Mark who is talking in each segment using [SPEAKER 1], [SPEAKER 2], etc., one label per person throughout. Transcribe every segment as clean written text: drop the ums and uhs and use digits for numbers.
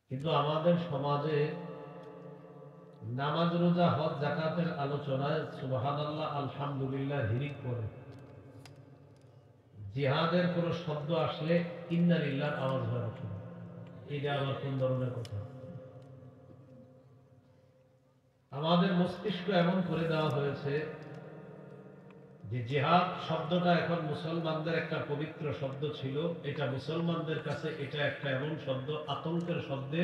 [SPEAKER 1] কিন্তু আমাদের সমাজে নামাজ রোজা হজ যাকাতের আলোচনায় সুবহানাল্লাহ আলহামদুলিল্লাহ হিরিক করে, জিহাদের কোন শব্দ আসলে ইন্না লিল্লাহর আওয়াজ হয় ওঠে। এটা আবার কোন ধরনের কথা? আমাদের মস্তিষ্ক এমন করে দেওয়া হয়েছে যে জিহাদ শব্দটা এখন মুসলমানদের একটা পবিত্র শব্দ ছিল, এটা মুসলমানদের কাছে এটা একটা এমন শব্দ, আতঙ্কের শব্দে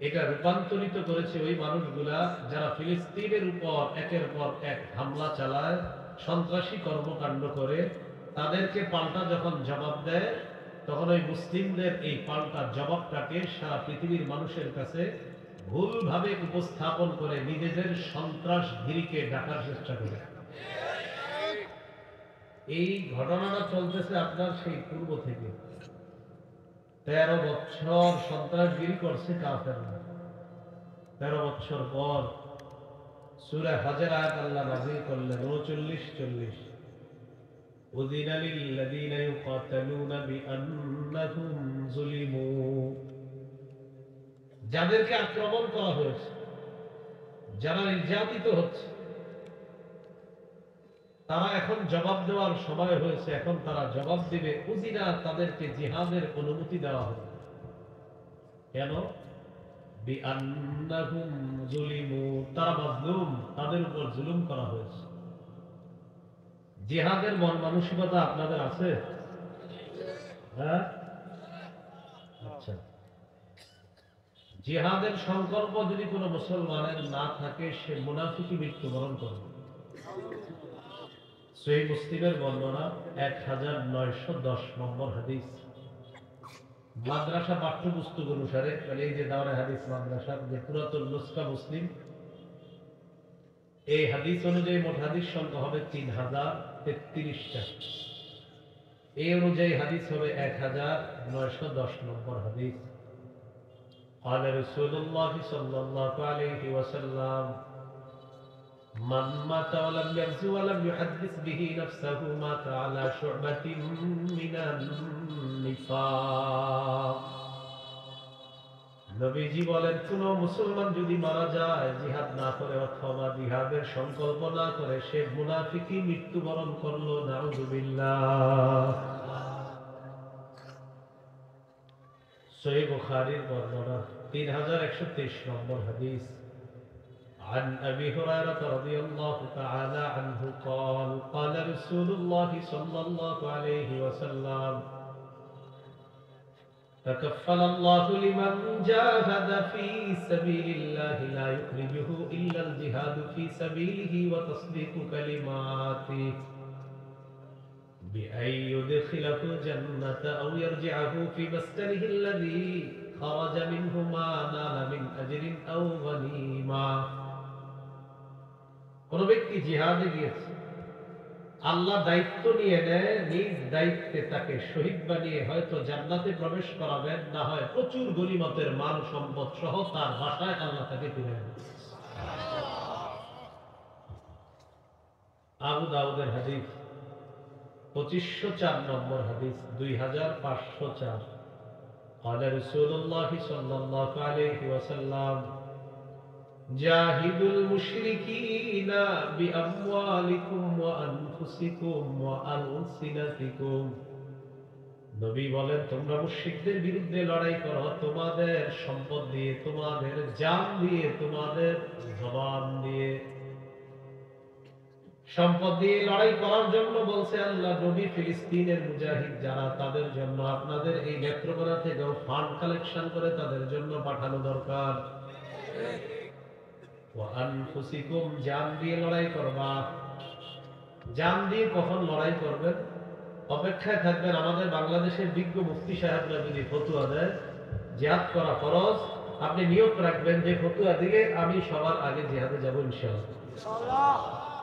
[SPEAKER 1] এটা রূপান্তরিত করেছে ওই মানুষগুলা যারা ফিলিস্তিনের উপর একের পর এক হামলা চালায়, সন্ত্রাসী কর্মকাণ্ড করে, তাদেরকে পাল্টা যখন জবাব দেয়, তখন ওই মুসলিমদের এই পাল্টা জবাবটাকে সারা পৃথিবীর মানুষের কাছে ভুলভাবে উপস্থাপন করে নিজেদের সন্ত্রাসগিরিকে ডাকার চেষ্টা করে। এই ঘটনাটা চলতেছে আপনার সেই পূর্ব থেকে। 13 বছর সন্ত্রাসগিরি করছে কাফেররা। 13 বছর পর সূরা হজের আয়াত আল্লাহ নাযিল করলেন 39-40। উযিনা লিল্লাযীনা ইউকাতালুনা বিআন্নাহুম যুলিমু। যাদেরকে আক্রমণ করা হয়েছে, যারা নির্যাতিত হচ্ছে, তারা এখন জবাব দেওয়ার সময় হয়েছে, এখন তারা জবাব দিবে। উযিনা, তাদেরকে জিহাদের অনুমতি দেওয়া হবে। কেন? বিআন্নাহুম যুলিমু, তারা মাজলুম, তাদের উপর জুলুম করা হয়েছে। জিহাদের মন মানসিকতা আপনাদের আছে? হ্যাঁ, আচ্ছা। জিহাদের সংকল্প যদি কোনো মুসলমানের না থাকে, সে মুনাফিকি মৃত্যুবরণ করবে। সহিহ মুসলিমের বর্ণনা 1910 নম্বর হাদিস। মাদ্রাসা পাঠ্যপুস্তক অনুসারে, মানে এই যে দাওরা হাদিস মাদ্রাসার যে পুরাতন নুসখা মুসলিম, এই হাদিস অনুযায়ী মোট হাদিস সংখ্যা হবে 3033টা। এই অনুযায়ী হাদিস হবে 1910 নম্বর হাদিস। قال رسول الله صلى الله عليه وسلم من مات ولم يغزو ولم يحدث به نفسه مات على شعبة من النفاق। নবীজি বলেন, কোন মুসলমান যদি মারা যায় জিহাদ না করে অথবা জিহাদের সংকল্প না করে, সে মুনাফিকি মৃত্যুবরণ করলো। নাউযুবিল্লাহ। সহিহ বুখারীর বর্ণনা 3123 নম্বর হাদিস। عن أبي هريرة رضي الله تعالى عنه قال قال رسول الله صلى الله عليه وسلم تكفل الله لمن جاهد في سبيل الله لا يخرجه إلا الجهاد في سبيله وتصديق كلماته بأن يدخله الجنة أو يرجعه في مسكنه الذي خرج منه ما نال من أجر أو غنيمة। কোন ব্যক্তি জিহাদে গিয়েছে, আল্লাহ দায়িত্ব নিয়ে নেয়, নিজ দায়িত্বে তাকে শহীদ বানিয়ে হয়তো জান্নাতে প্রবেশ করাবেন, না হয় প্রচুর গনিমতের মাল সম্পদ সহ তার বাসায় আল্লাহ তাকে তুলে নেবেন। আবু দাউদের হাদিস 2504 নম্বর হাদিস, 2504। قال رسول الله صلى الله عليه وسلم جاهدوا المشركين بأموالكم وأنفسكم وألسنتكم। নবী বলেন, তোমরা মুশরিকদের বিরুদ্ধে লড়াই করো তোমাদের সম্পদ দিয়ে, তোমাদের জান দিয়ে, তোমাদের জবান দিয়ে। সম্পদ দিয়ে লড়াই করার জন্য বলছে আল্লাহ নবী, ফিলিস্তিনের মুজাহিদ যারা, তাদের জন্য আপনাদের এই নেত্রকোনা থেকেও ফান্ড কালেকশন করে তাদের জন্য পাঠানো দরকার। ওয়ানফুসিকুম, জান দিয়ে লড়াই করবা। জান দিয়ে কখন লড়াই করবেন? অপেক্ষায় থাকবেন আমাদের বাংলাদেশের বিজ্ঞ মুফতি সাহেবরা যদি ফতুয়া দেয় জিহাদ করা ফরজ, আপনি নিয়ত রাখবেন যে ফতুয়া দিলে আমি সবার আগে জিহাদে যাব ইনশাআল্লাহ।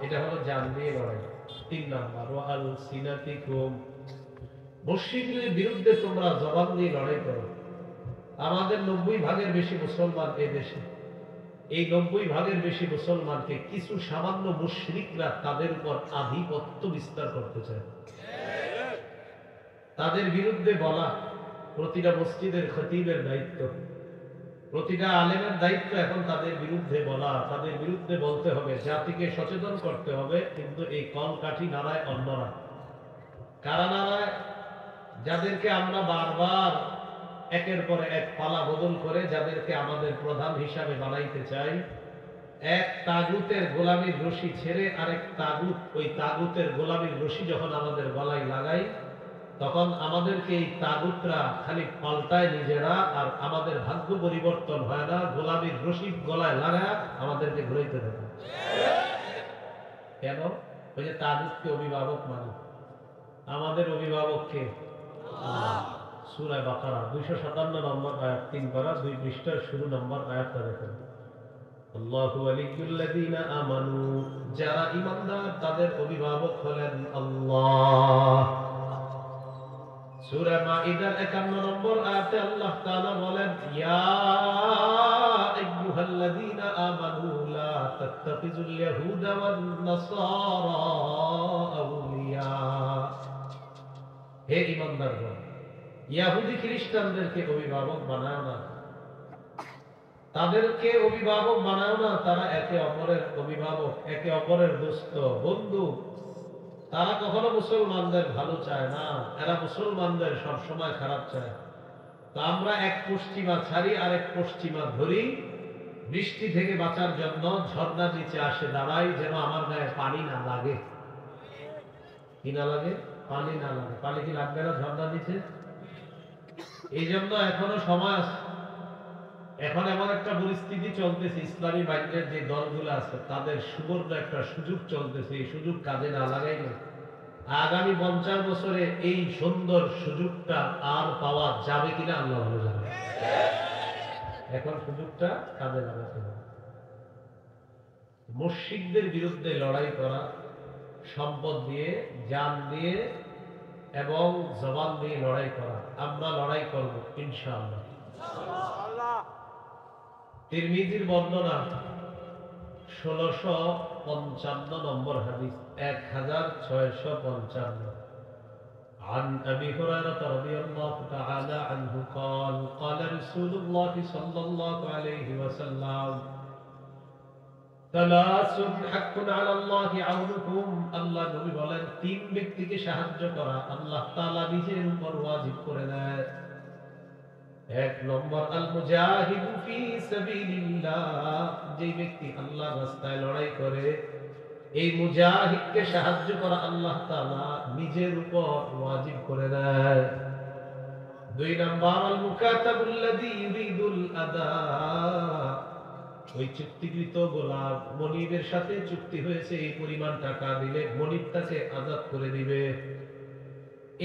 [SPEAKER 1] এটা হলো জান দিয়ে লড়াই। 3 নাম্বার, ওয়াল সিনাতিকুম, মুশরিকদের বিরুদ্ধে তোমরা জবান দিয়ে লড়াই করো। আমাদের 90 ভাগের বেশি মুসলমান এই দেশে, এই 90 ভাগের বেশি মুসলমানকে কিছু সামান্য মুশরিকরা তাদের উপর আধিপত্য বিস্তার করতে চায়। তাদের বিরুদ্ধে বলা প্রতিটা মসজিদের খতিবের দায়িত্ব। প্রতিটা আলেমের দায়িত্ব এখন তাদের বিরুদ্ধে বলা, তাদের বিরুদ্ধে বলতে হবে, জাতিকে সচেতন করতে হবে। কিন্তু এই কলকাঠি নাড়ায় অন্যরা। কারা নাড়ায়? যাদেরকে আমরা বারবার একের পর এক পালা বদল করে যাদেরকে আমাদের প্রধান হিসাবে বানাইতে চাই, এক তাগুতের গোলামীর রশি ছেড়ে আরেক তাগুত, ওই তাগুতের গোলামীর রশি যখন আমাদের গলায় লাগাই, তখন আমাদেরকে এই তাগুতরা খালি পাল্টায় নিজেরা, আর আমাদের ভাগ্য পরিবর্তন হয় না। গোলামীর রশি গলায় লাগায় আমাদেরকে ঘুরাইতে থাকে। কেন? ওই যে তাগুতকে অভিভাবক মানে, আমাদের অভিভাবককে সূরা বাকারা 257 নম্বর আয়াত 3 পারা 2 পৃষ্ঠার শুরু নম্বর আয়াতটা দেখেন। আল্লাহু ওয়ালিয়্যুল্লাযীনা আমানু, যারা ঈমানদার তাদের অভিভাবক হলেন আল্লাহ। সূরা মাঈদার 51 নম্বর আয়াতে আল্লাহ তাআলা বলেন, ইয়া আইয়ুহাল্লাযীনা আমানু লা তাত্তাখিযুল ইয়াহুদা ওয়ান নাসারা আউলিয়া। হে ঈমানদারগণ, ইহুদি খ্রিস্টানদেরকে অভিভাবক বানাও না, তাদেরকে অভিভাবক বানাও না। তারা একে অপরের অভিভাবক, একে অপরের দোস্ত, বন্ধু। তারা কখনো মুসলমানদের ভালো চায় না, এরা মুসলমানদের সব সময় খারাপ চায়। তো আমরা এক পশ্চিমা ছাড়ি আর এক পশ্চিমা ধরি, বৃষ্টি থেকে বাঁচার জন্য ঝর্ণার নিচে আসে দাঁড়াই, যেন আমার গায়ে পানি না লাগে। কি না লাগে? পানি না লাগে। পানি কি লাগবে না ঝর্ণার নিচে? এই জন্য এখনো সময় আছে। এখন এমন একটা পরিস্থিতি চলতেছে, ইসলামী বাইরের যে দলগুলো আছে তাদের সুবর্ণ একটা সুযোগ চলতেছে, এই সুযোগ কাজে না লাগাইলে আগামী 50 বছরে এই সুন্দর সুযোগটা আর পাওয়া যাবে কিনা আল্লাহ ভালো জানে। এখন সুযোগটা কাজে লাগাতে হবে। মুশরিকদের বিরুদ্ধে লড়াই করা, সম্পদ দিয়ে, জান দিয়ে এবং জবান দিয়ে লড়াই করা, আমরা লড়াই করব ইনশাআল্লাহ। তিরমিজির বর্ণনা 1655 নম্বর হাদিস, 1655। عن أبي هريرة رضي الله تعالى عنه قال قال رسول الله صلى الله عليه وسلم ثلاث حق على الله عونهم। আল্লাহ নবী বলেন, তিন ব্যক্তিকে সাহায্য করা আল্লাহ তাআলা নিজের উপর ওয়াজিব করে দেয়। এক নম্বর, আল মুজাহিদু ফি সাবিলিল্লাহ, যে ব্যক্তি আল্লাহর রাস্তায় লড়াই করে, এই মুজাহিদকে সাহায্য করা আল্লাহ তাআলা নিজের উপর ওয়াজিব করে দেয়। দুই নম্বর, আল মুকাতাবুল্লাযী ইউরিদুল আদা, ওই চুক্তিকৃত গোলাম, মনিবের সাথে চুক্তি হয়েছে এই পরিমাণ টাকা দিলে মনিব তাকে আজাদ করে দিবে,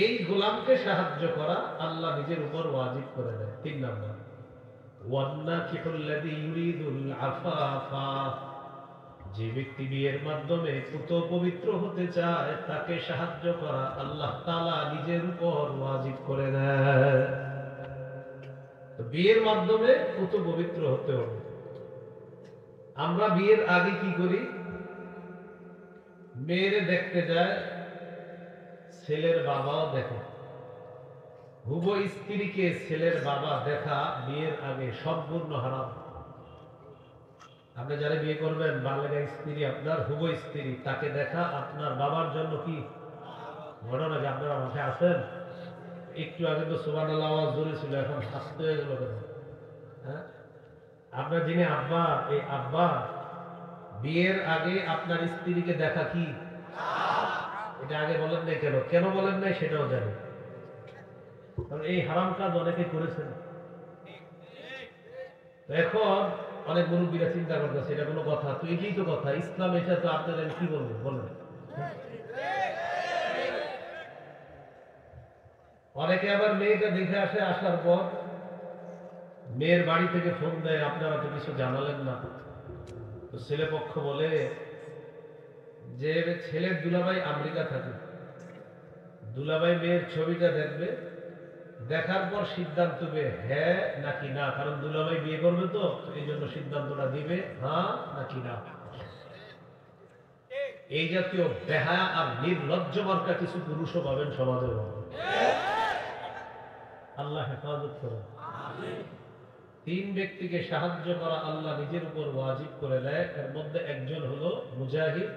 [SPEAKER 1] এই গোলামকে সাহায্য করা আল্লাহ নিজের উপর ওয়াজিব করে দেয়। তিন নম্বর, ওয়ান্নাকিহুল্লাযী ইউরিদুল আফাফা, যে ব্যক্তি বিয়ের মাধ্যমে পুত পবিত্র হতে চায় তাকে সাহায্য করা আল্লাহ তাআলা নিজের উপর ওয়াজিব করে দেয়। তো বিয়ের মাধ্যমে পুত পবিত্র হতে হবে। আমরা বিয়ের আগে কি করি? মেয়েরে দেখতে যায়, ছেলের বাবাও দেখে। হুবো স্ত্রীকে ছেলের বাবা দেখা বিয়ের আগে সম্পূর্ণ হারাম। আপনি যারা বিয়ে করবেন, বালেগা স্ত্রী, আপনার হুবো স্ত্রী, তাকে দেখা আপনার বাবার জন্য কি ঘটনা? যে আপনারা মাথায় আছেন, একটু আগে তো সুবহানাল্লাহ আওয়াজ জোরে ছিল, এখন আস্তে হয়ে গেল কেন? হ্যাঁ, আপনার যিনি আব্বা, এই আব্বা বিয়ের আগে আপনার স্ত্রীকে দেখা কি? এটা আগে বলেন নাই কেন? কেন বলেন নাই সেটাও জানি। কারণ এই হারাম কাজ অনেকে করেছেন। এখন অনেক মুরব্বীরা চিন্তা করতেছে এটা কোনো কথা? তো এটাই তো কথা, ইসলাম এটা তো আপনারা কি বলবেন বলেন? অনেকে আবার মেয়েটা দেখে আসে, আসার পর মেয়ের বাড়ি থেকে ফোন দেয়, আপনারা তো কিছু জানালেন না। তো ছেলে পক্ষ বলে যে ছেলের দুলাভাই আমেরিকা থাকে, দুলাভাই মেয়ের ছবিটা দেখবে, দেখার পর সিদ্ধান্ত দেবে হ্যাঁ নাকি না। কারণ দুলাভাই বিয়ে করবে, তো এই জন্য সিদ্ধান্তটা দিবে হ্যাঁ নাকি না। এই জাতীয় বেহায়া আর নির্লজ্জ মার্কা কিছু পুরুষও পাবেন সমাজের মধ্যে। আল্লাহ হেফাজত করেন। তিন ব্যক্তিকে সাহায্য করা আল্লাহ নিজের উপর ওয়াজিব করে দেয়। এর মধ্যে একজন হলো মুজাহিদ,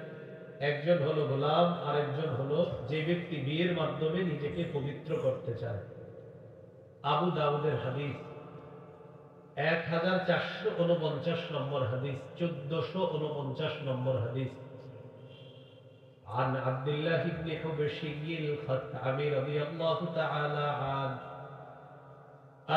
[SPEAKER 1] একজন হলো গোলাম, আর একজন হলো যে ব্যক্তি বিয়ের মাধ্যমে নিজেকে পবিত্র করতে চায়। আবু দাউদের হাদিস 1449 নম্বর হাদিস, 1449 নম্বর হাদিস। عن عبد الله بن حبشي الخطعمي رضي الله تعالى عنه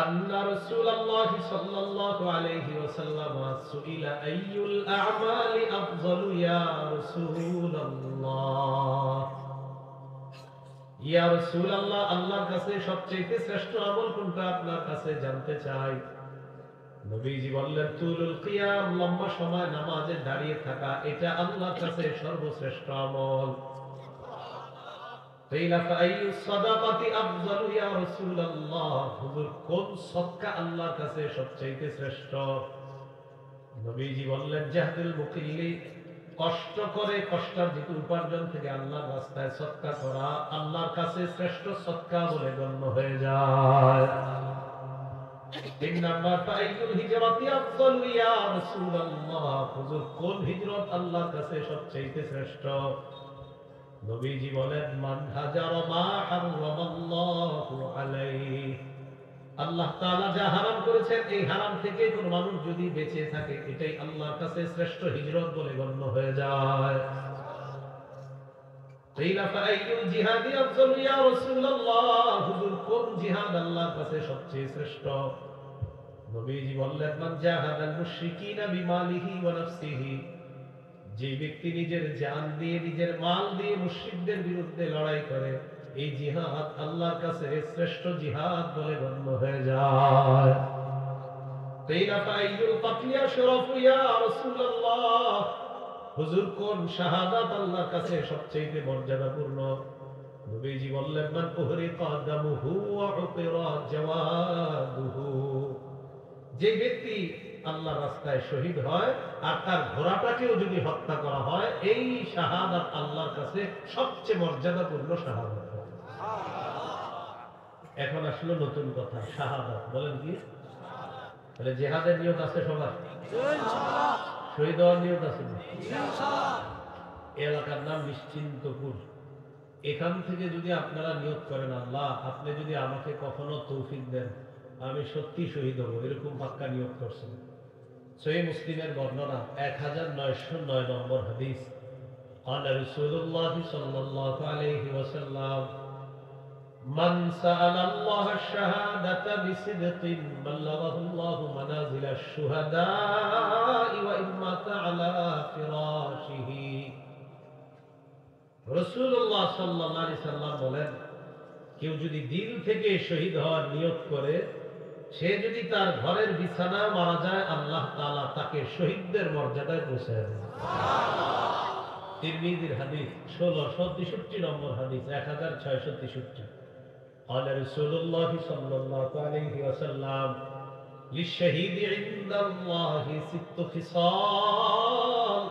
[SPEAKER 1] أن رسول الله صلى الله عليه وسلم سئل أي الأعمال أفضل يا رسول الله ইয়া রাসূলুল্লাহ, আল্লাহর কাছে সবচেয়ে শ্রেষ্ঠ আমল কোনটা আপনার কাছে জানতে চাই। নবীজি বললেন, তুলুল কিয়াম, লম্বা সময় নামাজে দাঁড়িয়ে থাকা, এটা আল্লাহর কাছে সর্বশ্রেষ্ঠ আমল। কিলা ফাআইয়ু সাদাকাতি আফযালু ইয়া রাসূলুল্লাহ, হুজুর কোন সদকা আল্লাহর কাছে সবচেয়ে শ্রেষ্ঠ? নবীজি বললেন, জাহদুল মুকিল্লি, কষ্ট করে কষ্টার্জিত উপার্জন থেকে আল্লাহর রাস্তায় সদকা করা আল্লাহর কাছে শ্রেষ্ঠ সদকা বলে গণ্য হয়ে যায়। তিন নাম্বার, ফাআইয়ুল হিজরাতি আফযালু ইয়া রাসূলুল্লাহ, হুজুর কোন হিজরত আল্লাহর কাছে সবচেয়ে শ্রেষ্ঠ? নবীজি বলেন, মান হাজারা মা হারামাল্লাহু আলাইহি, আল্লাহ তাআলা যা হারাম করেছেন এই হারাম থেকে কোন মানুষ যদি বেঁচে থাকে, এটাই আল্লাহর কাছে শ্রেষ্ঠ হিজরত বলে গণ্য হয়ে যায়। কিলা ফাআইয়ুল জিহাদি আফযালু ইয়া রাসূলুল্লাহ, হুজুর কোন জিহাদ আল্লাহর কাছে সবচেয়ে শ্রেষ্ঠ? নবীজি বললেন, মান জাহাদাল মুশরিকিনা বিমালিহি ওয়া নাফসিহি, যে ব্যক্তি নিজের জান দিয়ে নিজের মাল দিয়ে মুশরিকদের বিরুদ্ধে লড়াই করে, এই জিহাদ আল্লাহর কাছে শ্রেষ্ঠ জিহাদ বলে গণ্য হয়ে যায়। কিলা ফাআইয়ুল কাতলি আশরাফু ইয়া রাসূলুল্লাহ, হুজুর কোন শাহাদাত আল্লাহর কাছে সবচেয়ে মর্যাদাপূর্ণ? নবীজি বললেন, মান উহরিকা দামুহু ওয়া উকিরা জাওয়াদুহু, যে ব্যক্তি আল্লাহর রাস্তায় শহীদ হয় আর তার ঘোড়াটাকেও যদি হত্যা করা হয়, এই শাহাদাত আল্লাহর কাছে সবচেয়ে মর্যাদাপূর্ণ শাহাদাত। এখন আসলো নতুন কথা, শাহাদাত বলেন কি? তাহলে জিহাদের নিয়ত আছে সবার? ইনশাআল্লাহ। শহীদ হওয়ার নিয়ত আছে ইনশাআল্লাহ। এলাকার নাম নিশ্চিন্তপুর। এখান থেকে যদি আপনারা নিয়ত করেন, আল্লাহ আপনি যদি আমাকে কখনো তৌফিক দেন, আমি সত্যি শহীদ হব, এরকম পাক্কা নিয়ত করছেন। সহিহ মুসলিমের বর্ণনা 1909 নম্বর হাদিস। قال رسول الله صلى الله عليه وسلم من سأل الله الشهادة بصدق بلغه الله منازل الشهداء وإن مات على فراشه। রাসূলুল্লাহ সাল্লাল্লাহু আলাইহি সাল্লাম বলেন, কেউ যদি দিল থেকে শহীদ হওয়ার নিয়ত করে, সে যদি তার ঘরের বিছানা মারা যায়, আল্লাহ তাআলা তাকে শহীদদের মর্যাদায় পৌঁছায় দেন। তিরমিজির হাদিস 1663 নম্বর হাদিস, 1663। قال رسول الله صلى الله عليه وسلم للشهيد عند الله 6 خصال।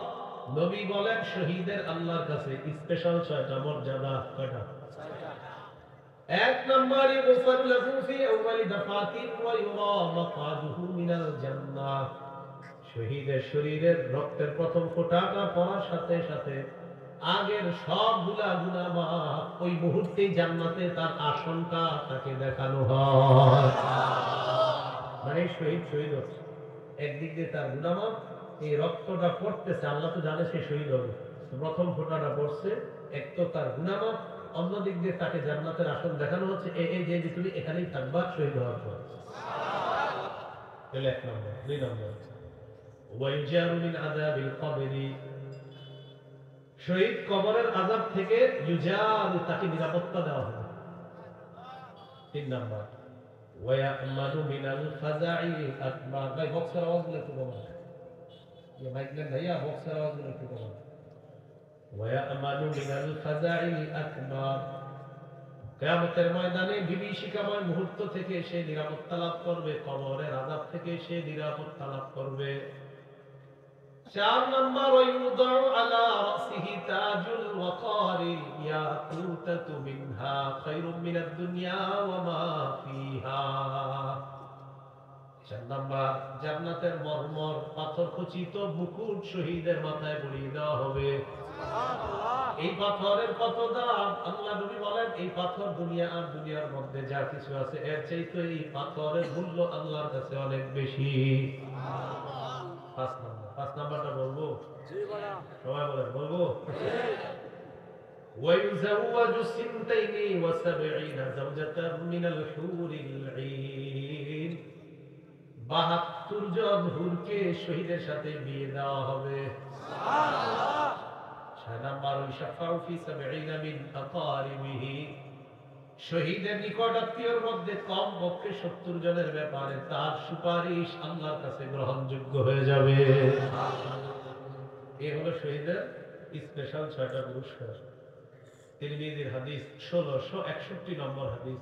[SPEAKER 1] নবী বলেন, শহীদের আল্লাহর কাছে স্পেশাল 6টা মর্যাদা। কয়টা? এক নম্বর, ইগফার লাহু ফি আউয়ালি দাফাতিন ওয়া ইউরা মাকআদুহু মিনাল জান্নাহ, শহীদের শরীরের রক্তের প্রথম ফোঁটাটা পড়ার সাথে সাথে আগের সবগুলা গুনাহ মাফ, ওই মুহূর্তেই জান্নাতে তার আসনটা তাকে দেখানো হয়। মানে শহীদ হচ্ছে, একদিক দিয়ে তার গুনাহ মাফ, এই রক্তটা পড়তেছে, আল্লাহ তো জানে সে শহীদ হবে, প্রথম ফোঁটাটা পড়ছে, এক তো তার গুনাহ মাফ, অন্যদিক দিয়ে তাকে জান্নাতের আসন দেখানো হচ্ছে, এই যে তুমি এখানেই থাকবা শহীদ হওয়ার পর। এক নম্বর। দুই নম্বর, ওয়াইজারু মিন আযাবিল কবরি, শহীদ কবরের আযাব থেকে ইউজারু, তাকে নিরাপত্তা দেওয়া হবে। তিন নম্বর, ওয়ায়ামানু মিনাল ফাজাইল আকবার। ভাই বক্সের আওয়াজগুলো একটু কমান, এই মাইকলেন ভাইয়া, বক্সের আওয়াজগুলো একটু কমান। ওয়ায়ামানু মিনাল ফাজাইল আকবার, কিয়ামতের ময়দানে বিভীষিকাময় মুহূর্ত থেকে সে নিরাপত্তা লাভ করবে, কবরের আযাব থেকে সে নিরাপত্তা লাভ করবে। 4 নম্বর, ওয়ায়ুদাউ আলা রাসিহি তাজুল ওয়াকারি ইয়াকুতাতু মিনহা খায়রুম মিনাদ দুনিয়া ওয়া মা ফিহা। 4 নাম্বার, জান্নাতের মরমর পাথর খচিত মুকুট শহীদের মাথায় পরিয়ে দেওয়া হবে। এই পাথরের কত দাম! আল্লাহ নবী বলেন, এই পাথর দুনিয়া আর দুনিয়ার মধ্যে যা কিছু আছে এর চাইতে এই পাথরের মূল্য আল্লাহর কাছে অনেক বেশি। 5 নাম্বারটা বলবো? সবাই বলেন, বলবো? ويزوج 72 زوجة من الحور العين 72 জন হুরকে শহীদের সাথে বিয়ে দেওয়া হবে। সুবহানাল্লাহ। 6 নাম্বার, ইশফাউ ফি 70 মিন আকারিবিহি, শহীদের নিকট আত্মীয়র মধ্যে কম পক্ষে 70 জনের ব্যাপারে তার সুপারিশ আল্লাহর কাছে গ্রহণযোগ্য হয়ে যাবে। এই হলো শহীদের স্পেশাল 6টা পুরস্কার। তিরমিজির হাদিস 1661 নম্বর হাদিস।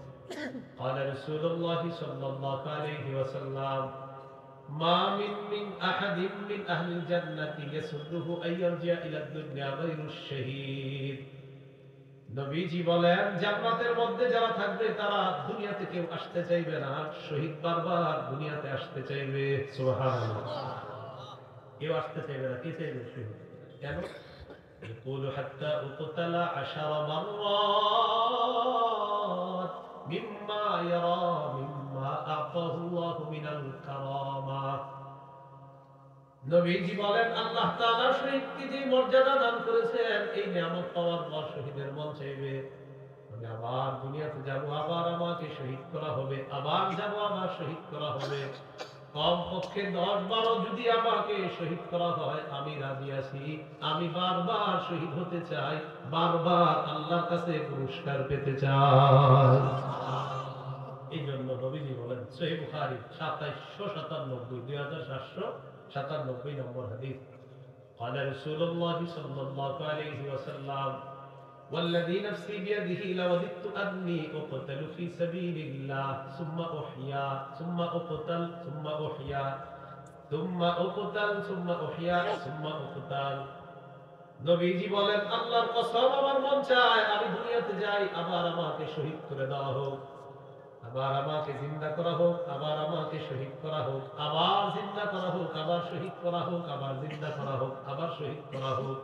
[SPEAKER 1] قال رسول الله صلى الله عليه وسلم ما من أحد من أهل الجنة يسره أن يرجع إلى الدنيا غير الشهيد। নবীজি বলেন, জান্নাতের মধ্যে যারা থাকবে তারা দুনিয়াতে কেউ আসতে চাইবে না, শহীদ বারবার দুনিয়াতে আসতে চাইবে। সুবহানাল্লাহ। কেউ আসতে চাইবে না, কে চাইবে? শহীদ। কেন? يقول حتى أقتل 10 مرات مما يرى مما أعطاه الله من الكرامة। নবীজি বলেন, আল্লাহ তাআলা শহীদকে যে মর্যাদা দান করেছেন, এই নিয়ামত পাওয়ার পর শহীদের মন চাইবে আমি আবার দুনিয়াতে যাব, আবার আমাকে শহীদ করা হবে, আবার যাব, আবার শহীদ করা হবে। কমপক্ষে 10-12 যদি আমাকে শহীদ করা হয় আমি রাজি আছি, আমি বারবার শহীদ হতে চাই, বারবার আল্লাহর কাছে পুরস্কার পেতে চাই। এই জন্য নবীজি বলেন, সহিহ বুখারী 2797 নম্বর হাদিস। قال رسول الله صلى الله عليه وسلم والذي نفسي بيده لوددت أني أقتل في سبيل الله ثم أحيا ثم أقتل ثم أحيا ثم أقتل ثم أحيا ثم أقتل। নবীজি বলেন, আল্লাহর কসম আমার মন চায় আমি দুনিয়াতে যাই, আবার আমাকে শহীদ করে দেওয়া হোক, আবার আমাকে জিন্দা করা হোক, আবার আমাকে শহীদ করা হোক, আবার জিন্দা করা হোক, আবার শহীদ করা হোক, আবার জিন্দা করা হোক, আবার শহীদ করা হোক।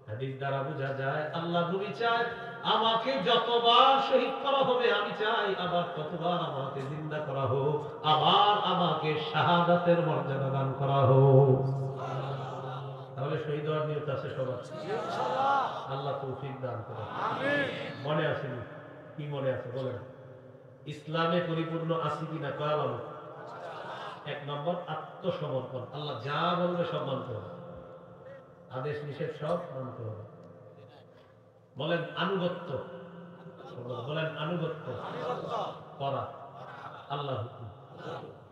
[SPEAKER 1] হাদিস দ্বারা বোঝা যায় আল্লাহ নবী চায় আমাকে যতবার শহীদ করা হবে আমি চাই আবার ততবার আমাকে জিন্দা করা হোক, আবার আমাকে শাহাদাতের মর্যাদা দান করা হোক। তাহলে শহীদ হওয়ার নিয়ত আছে সবার? ইনশাআল্লাহ। আল্লাহ তৌফিক দান করুন। আমিন। মনে আছে? কি মনে আছে বলেন? ইসলামে পরিপূর্ণ আছে কিনা কয়া বলো? 1 নম্বর, আত্মসমর্পণ। আল্লাহ যা বলবে সব মানতে হবে, আদেশ নিষেধ সব মানতে হবে। বলেন আনুগত্য, বলেন আনুগত্য করা আল্লাহর হুকুম।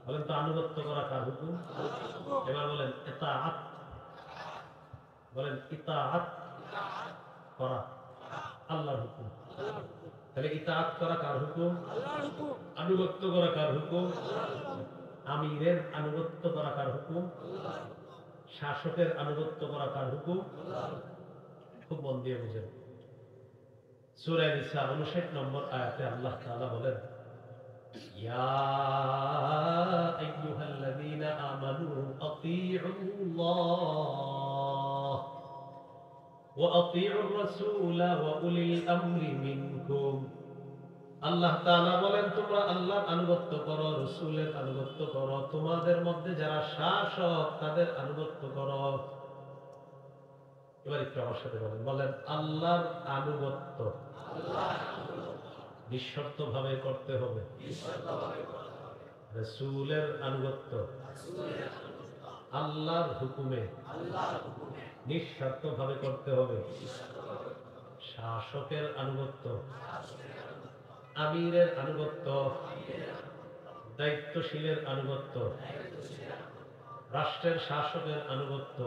[SPEAKER 1] বলেন তো আনুগত্য করা কার হুকুম? এবার বলেন ইতাআত, বলেন ইতাআত করা আল্লাহর হুকুম। তাহলে ইতাআত করা কার হুকুম? আল্লাহর হুকুম। আনুগত্য করা কার হুকুম? আমিরের আনুগত্য করা কার হুকুম? শাসকের আনুগত্য করা কার হুকুম? খুব মন দিয়ে বুঝেন। সূরা নিসা 59 নম্বর আয়াতে আল্লাহ তাআলা বলেন, ইয়া আইয়ুহাল্লাযীনা আমানু আতিউল্লাহ ওয়া আতিউর রাসূলা ওয়া উলিল আমরি মিনকুম। আল্লাহ তাআলা বলেন, তোমরা আল্লাহর আনুগত্য করো, রাসূলের আনুগত্য করো, তোমাদের মধ্যে যারা শাসক তাদের আনুগত্য করো। এবার একটু আমার সাথে বলেন, বলেন আল্লাহর আনুগত্য নিঃশর্ত ভাবে করতে হবে, রাসূলের আনুগত্য আল্লাহর হুকুমে নিঃশর্ত ভাবে করতে হবে, শাসকের আনুগত্য, আমিরের আনুগত্য, দায়িত্বশীলের আনুগত্য, রাষ্ট্রের শাসকের আনুগত্য,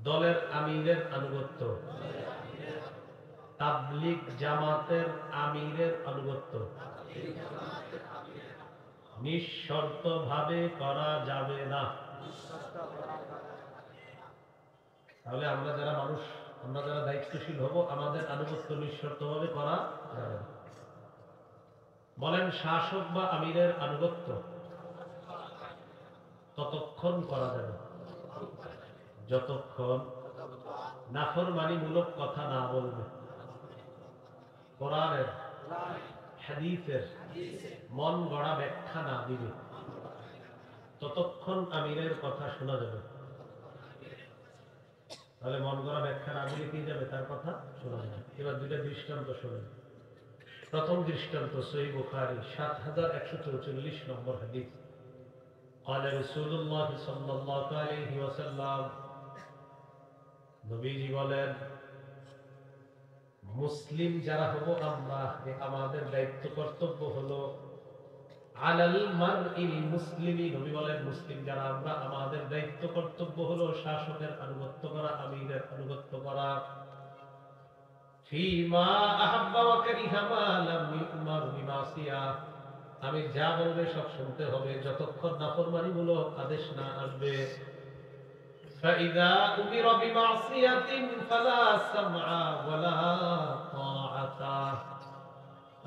[SPEAKER 1] দলের আমিরের আনুগত্য, তাবলীগ জামাতের আমিরের আনুগত্য নিঃশর্ত ভাবে করা যাবে না। তাহলে আমরা যারা মানুষ, আমরা যারা দায়িত্বশীল হব, আমাদের আনুগত্য নিঃশর্ত ভাবে করা যাবে না। বলেন শাসক বা আমিরের আনুগত্য ততক্ষণ করা যাবে যতক্ষণ নাফরমানিমূলক কথা না বলবে, কোরআনের হাদিসের মন গড়া ব্যাখ্যা না দিবে, ততক্ষণ আমিরের কথা শোনা যাবে। তাহলে মন গড়া ব্যাখ্যা না দিলে কি যাবে, তার কথা শোনা যাবে। এবার দুইটা দৃষ্টান্ত শোনেন। প্রথম দৃষ্টান্ত সহিহ বুখারী ৭১৪৪ নম্বর হাদিস। قال رسول الله صلى الله عليه وسلم, নবীজি বলেন, মুসলিম যারা হব আমরা, আমাদের দায়িত্ব কর্তব্য হলো আলাল মারইল মুসলিমি, নবী বলেন মুসলিম যারা আমরা, আমাদের দায়িত্ব কর্তব্য হলো শাসকের আনুগত্য করা, আমিরের আনুগত্য করা। ফিমা আহাব্বা ওয়া কারিহা মা লাম ইউমার বিমাসিয়া, আমি যা বলবে সব শুনতে হবে যতক্ষণ নাফরমানিমূলক আদেশ না আসবে। فإذا أمر بمعصية فلا سمع ولا طاعة,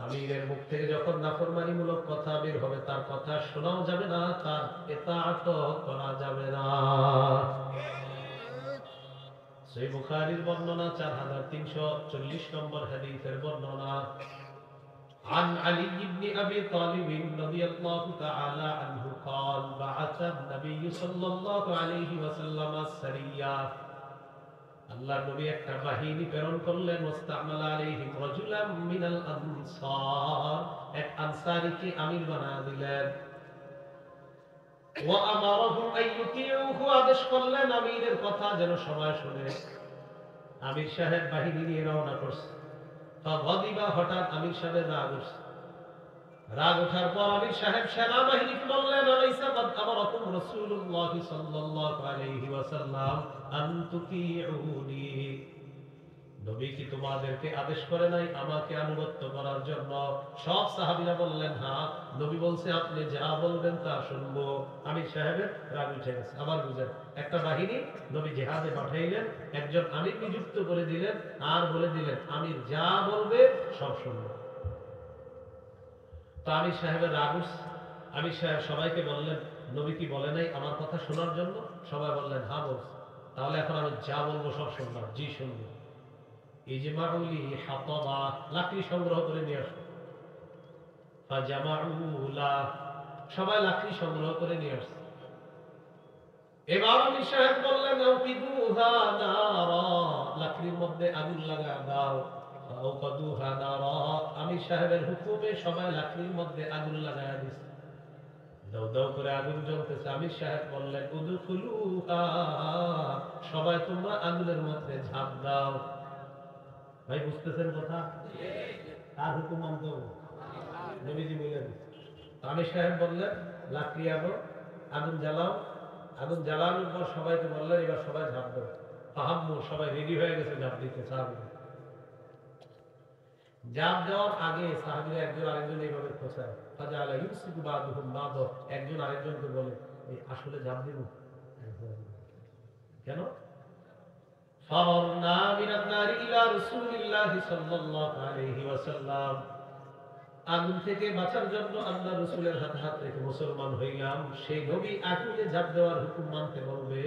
[SPEAKER 1] আমিরের মুখ থেকে যখন নাফরমানিমূলক কথা বের হবে তার কথা শোনাও যাবে না, তার ইতাআত করা যাবে না। সহিহ বুখারীর বর্ণনা ৪৩৪০ নম্বর হাদিসের বর্ণনা। عن علي بن أبي طالب رضي الله تعالى عنه قال بعث النبي صلى الله عليه وسلم السرية, আল্লাহর নবী একটা বাহিনী প্রেরণ করলেন। মুস্তামালা আলাইহিম রাজুলাম মিনাল আনসার, এক আনসারীকে আমির বানায়া দিলেন। ওয়া আমারহুম আইয়ুতিউহু, আদেশ করলেন আমিরের কথা যেন সবাই শুনে। আমির সাহেব বাহিনী নিয়ে রওনা করছে। ফাগাদিবা, হঠাৎ আমির সাহেবের রাগ উঠছে। রাগ ওঠার পর আমির সাহেব সেনাবাহিনীকে বললেন, আলাইসা কাদ আমারাকুম রাসূলুল্লাহ সাল্লাল্লাহু আলাইহি ওয়াসাল্লাম আন তুতিউনি, নবী কি তোমাদেরকে আদেশ করে নাই আমাকে আনুগত্য করার জন্য? সব সাহাবীরা বললেন হ্যাঁ। নবী বলছে আপনি যা বলবেন তা শুনবো। আমির সাহেবের রাগ উঠে গেছে। আবার বুঝেন, একটা বাহিনী নবী জিহাদে পাঠাইলেন, একজন আমির নিযুক্ত করে দিলেন, আর বলে দিলেন আমির যা বলবে সব শুনবো। তো আমির সাহেবের রাগ উঠছে। আমির সাহেব সবাইকে বললেন, নবী কি বলে নাই আমার কথা শোনার জন্য? সবাই বললেন হ্যাঁ বলছে। তাহলে এখন আমি যা বলবো সব শুনলাম। জি শুনবো। ইজমাউলি হাতাবা, লাকড়ি সংগ্রহ করে নিয়ে আসো। ফাজামাউলা, সবাই লাকড়ি সংগ্রহ করে নিয়ে আসছে। এবার আমির সাহেব বললেন আউকিদুহা নারা, লাকড়ির মধ্যে আগুন লাগা দাও। আউকাদুহা নারা, আমির সাহেবের হুকুমে সবাই লাকড়ির মধ্যে আগুন লাগায়া দিছে। দাও দাও করে আগুন জ্বলতেছে। আমির সাহেব বললেন উদখুলুহা, সবাই তোমরা আগুনের মধ্যে ঝাঁপ দাও। ভাই বুঝতেছেন কথা? তার হুকুম মানতে হবে, নবীজি বললেন। আমির সাহেব বললেন লাকড়ি আনো, আগুন জ্বালাও। আগুন জ্বালানোর পর সবাইকে বললেন এবার সবাই ঝাঁপ দেবে। ফাহাম্মু, সবাই রেডি হয়ে গেছে ঝাঁপ দিতে। সাহাবীরা ঝাঁপ দেওয়ার আগে সাহাবীরা একজন আরেকজন এইভাবে খোঁচায়। ফাজাআলা ইউসিকু বাদুহুম বাদ, একজন আরেকজনকে বলে এই আসলে ঝাঁপ দিব কেন? ফারনা মিনান নারি ইলা রাসূলিল্লাহি সাল্লাল্লাহু আলাইহি ওয়াসাল্লাম, আগুন থেকে বাঁচার জন্য আল্লাহ রাসূলের হাতে হাত রেখে মুসলমান হইলাম। সেই নবী আগুনে ঝাঁপ দেওয়ার হুকুম মানতে বলবে,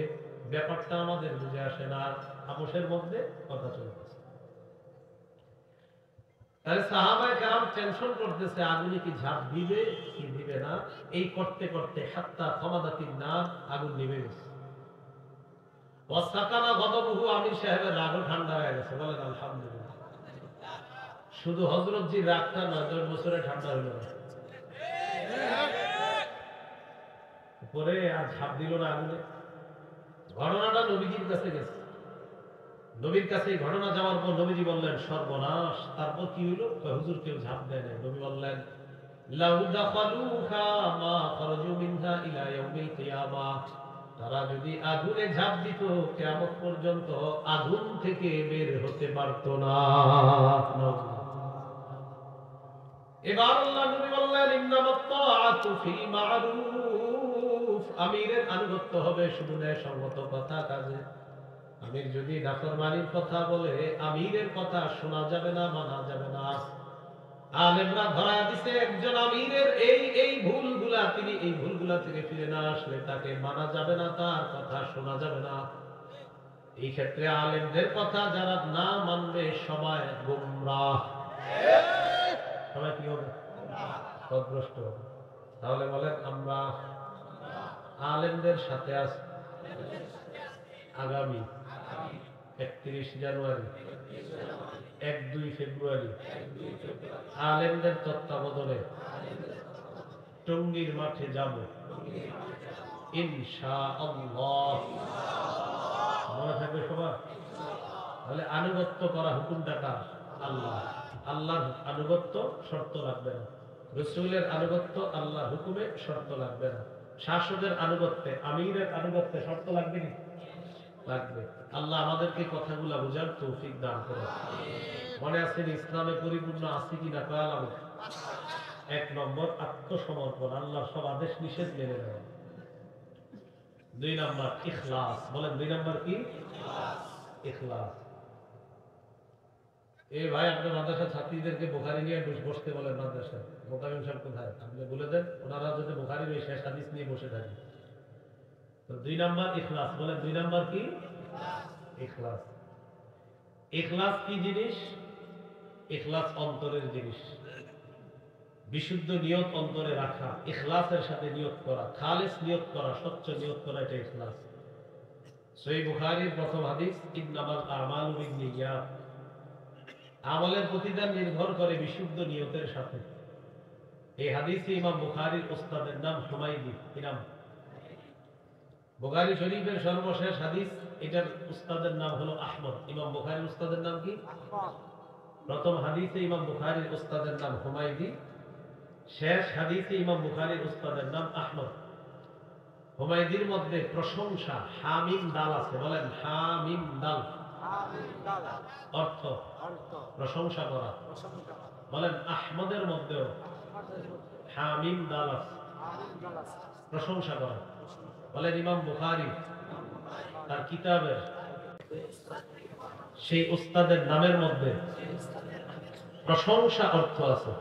[SPEAKER 1] ব্যাপারটা আমাদের বুঝে আসে না। আপোষের মধ্যে কথা চলতেছে। তাহলে সাহাবায়ে কেরাম টেনশন করতেছে আগুনে কি ঝাঁপ দিবে কি দিবে না। এই করতে করতে হাত্তা খামাদাতিন নার, আগুন নিভে গেছে। ওয়াসাকানা গদবহু, আমির সাহেবের রাগও ঠান্ডা হয়ে গেছে। বলেন আলহামদুলিল্লাহ। শুধু হযরতজির রাগটা নয়, 10 বছরে ঠান্ডা হলো না। পরে আর ঝাঁপ দিল না আগুনে। ঘটনাটা নবীজির কাছে গেছে। নবীর কাছে এই ঘটনা যাওয়ার পর নবীজি বললেন সর্বনাশ। তারপর কি হইল? হুজুর কেউ ঝাঁপ দেয় না। নবী বললেন লাউ দাখালুহা মা খারাজু মিনহা ইলা ইয়াউমিল কিয়ামাহ, তারা যদি আগুনে ঝাঁপ দিত কিয়ামত পর্যন্ত আগুন থেকে বের হতে পারত না। এবার আল্লাহ নবী বললেন ইন্নামাত তাআতু ফিল মা'রুফ, আমিরের আনুগত্য হবে শুধু ন্যায়সঙ্গত কথা কাজে। আমির যদি নাফরমানির কথা বলে আমিরের কথা শোনা যাবে না, মানা যাবে না। আলেমরা ধরা দিছে একজন আমিরের এই ভুলগুলা, তিনি এই ভুলগুলা থেকে ফিরে না আসলে তাকে মানা যাবে না, তার কথা শোনা যাবে না। এই ক্ষেত্রে আলেমদের কথা যারা না মানবে সবাই গোমরাহ, সবাই কি হবে? পথভ্রষ্ট হবে। তাহলে বলেন আমরা আলেমদের সাথে আছি। আগামী 31 জানুয়ারি 1-2 ফেব্রুয়ারি আলেমদের তত্ত্বাবধানে টঙ্গীর মাঠে যাব ইনশাআল্লাহ। মনে থাকবে সবার? তাহলে আনুগত্য করা হুকুমটা কার? আল্লাহ। আল্লাহর আনুগত্য শর্ত লাগবে না, রাসূলের আনুগত্য আল্লাহর হুকুমে শর্ত লাগবে না, শাসকের আনুগত্যে আমিরের আনুগত্যে শর্ত লাগবে কি? লাগবে। আল্লাহ আমাদেরকে কথাগুলা বোঝার তৌফিক দান করে। মনে আছে ইসলামে পরিপূর্ণ আছে কিনা? কয়ালাম 1 নম্বর আত্মসমর্পণ, আল্লাহর সব আদেশ নিষেধ মেনে নেওয়া। 2 নম্বর ইখলাস। বলেন 2 নম্বর কি? ইখলাস। এই ভাই আপনি মাদ্রাসা ছাত্রীদেরকে বুখারী নিয়ে বসতে বলেন মাদ্রাসায়। মোতামিম সাহেব কোথায়? আপনি বলে দেন, ওনারা যদি বুখারীর ওই শেষ হাদিস নিয়ে বসে থাকে। তো 2 নম্বর ইখলাস। বলেন 2 নম্বর কি? ইখলাস। ইখলাস কি জিনিস? ইখলাস অন্তরের জিনিস। বিশুদ্ধ নিয়ত অন্তরে রাখা, ইখলাসের সাথে নিয়ত করা, খালিস নিয়ত করা, স্বচ্ছ নিয়ত করা, এটা ইখলাস। সহিহ বুখারীর প্রথম হাদিস, ইন্নামাল আমালু বিন্নিয়াত। আমলের প্রতিদান নির্ভর করে বিশুদ্ধ নিয়তের সাথে। এই হাদিসে ইমাম বুখারীর উস্তাদের নাম হুমায়দি। কি নাম? বুখারী শরীফের সর্বশেষ হাদিস, এটার উস্তাদের নাম হলো আহমদ। ইমাম বুখারীর উস্তাদের নাম কি? প্রথম হাদিসে ইমাম বুখারীর উস্তাদের নাম হুমায়দি, শেষ হাদিসে ইমাম বুখারীর উস্তাদের নাম আহমদ। হুমায়দির মধ্যে প্রশংসা, হামিম দাল আছে। বলেন হামিম দাল। অর্থ প্রশংসা করা। বলেন আহমদের মধ্যেও হামিম দাল আছে, প্রশংসা করা। বলেন ইমাম বুখারী তার কিতাবের সেই উস্তাদের নামের মধ্যে প্রশংসা অর্থ আছে।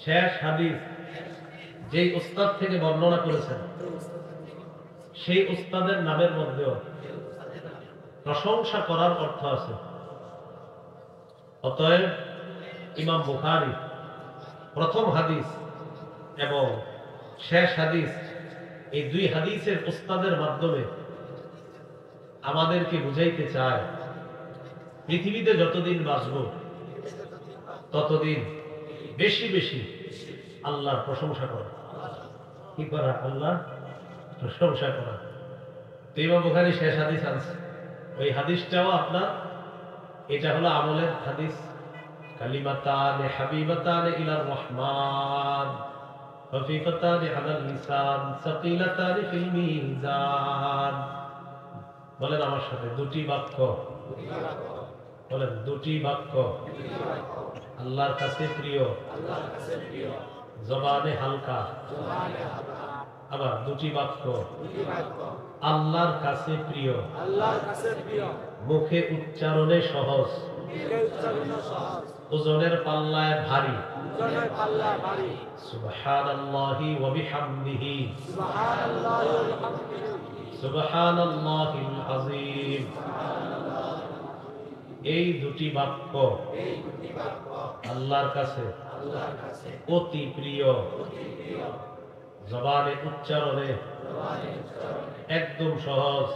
[SPEAKER 1] শেষ হাদিস যেই উস্তাদ থেকে বর্ণনা করেছেন সেই উস্তাদের নামের মধ্যেও প্রশংসা করার অর্থ আছে। অতএব ইমাম বুখারী প্রথম হাদিস এবং শেষ হাদিস, এই 2 হাদিসের উস্তাদের মাধ্যমে আমাদেরকে বুঝাইতে চায় পৃথিবীতে যতদিন বাঁচব ততদিন বেশি বেশি আল্লাহর প্রশংসা করা। কি করা? আল্লাহর প্রশংসা করা। তো ইমাম বুখারী শেষ হাদিস আছে, ওই হাদিসটাও আপনার, এটা হলো আমলের হাদিস। কালিমাতানে হাবিবাতানে ইলার রহমান খফিফাতানে আলাল লিসান সাকিলাতানে ফিল মিজান। বলেন আমার সাথে, 2টি বাক্য। বলেন 2টি বাক্য আল্লাহর কাছে প্রিয়, জবানে হালকা। আবার 2টি বাক্য আল্লাহর কাছে প্রিয়, মুখে উচ্চারণে সহজ, ওজনের পাল্লায় ভারী। সুবহানাল্লাহি ওয়া বিহামদিহি সুবহানাল্লাহিল আযীম। এই 2টি বাক্য আল্লাহর কাছে অতি প্রিয়, জবানে উচ্চারণে একদম সহজ।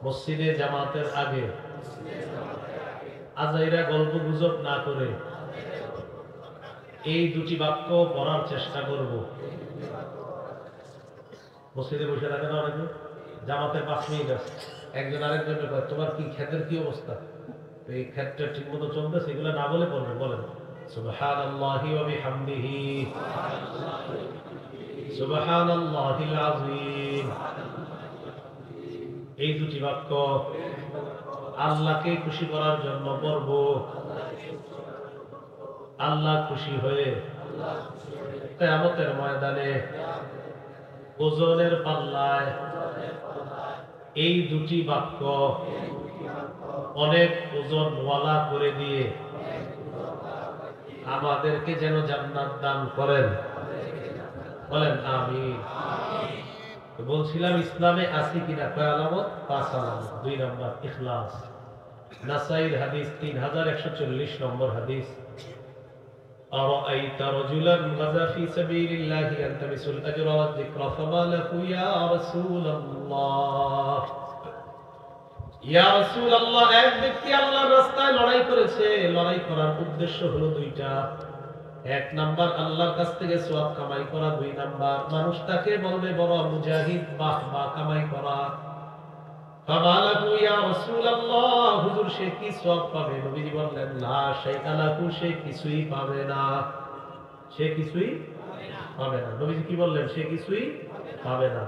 [SPEAKER 1] মসজিদে জামাতের আগে আজাইরা গল্প গুজব না করে এই 2টি বাক্য পড়ার চেষ্টা করব। মসজিদে বসে থাকে না অনেকে, জামাতের 5 মিনিট আছে, একজন আরেকজনের কয় তোমার কি ক্ষেতের কি অবস্থা, এই ক্ষেতটা ঠিক মতো চলতেছে, এগুলো না বলে পড়বেন। বলেন সুবহানাল্লাহি ওয়া বিহামদিহি সুবহানাল্লাহিল আযীম। এই 2টি বাক্য আল্লাহকে খুশি করার জন্য পড়ব। আল্লাহ খুশি হয়ে কিয়ামতের ময়দানে ওজনের পাল্লায় এই 2টি বাক্য অনেক ওজনওয়ালা করে দিয়ে আমাদেরকে যেন জান্নাত দান করেন, বলেন আমিন। বলছিলাম ইসলামে আছে কিনা কয় আলামত? 5 আলামত। 2 নম্বর ইখলাস। নাসাইর হাদিস 3140 নম্বর হাদিস। أرأيت رجلا غزا في سبيل الله يلتمس الأجر والذكر فما له يا رسول الله ইয়া রাসূলুল্লাহ, এক ব্যক্তি আল্লাহর রাস্তায় লড়াই করেছে। লড়াই করার উদ্দেশ্য হলো দুইটা। এক নাম্বার আল্লাহর কাছ থেকে সওয়াব কামাই করা, 2 নাম্বার মানুষ তাকে বলবে বড় মুজাহিদ, বাহ বাহ কামাই করা। ফামালাহু ইয়া রাসূলুল্লাহ, হুজুর সে কি সওয়াব পাবে? নবীজি বললেন লা শাইআ লাহু, সে কিছুই পাবে না, সে কিছুই পাবে না। নবীজি কি বললেন? সে কিছুই পাবে না।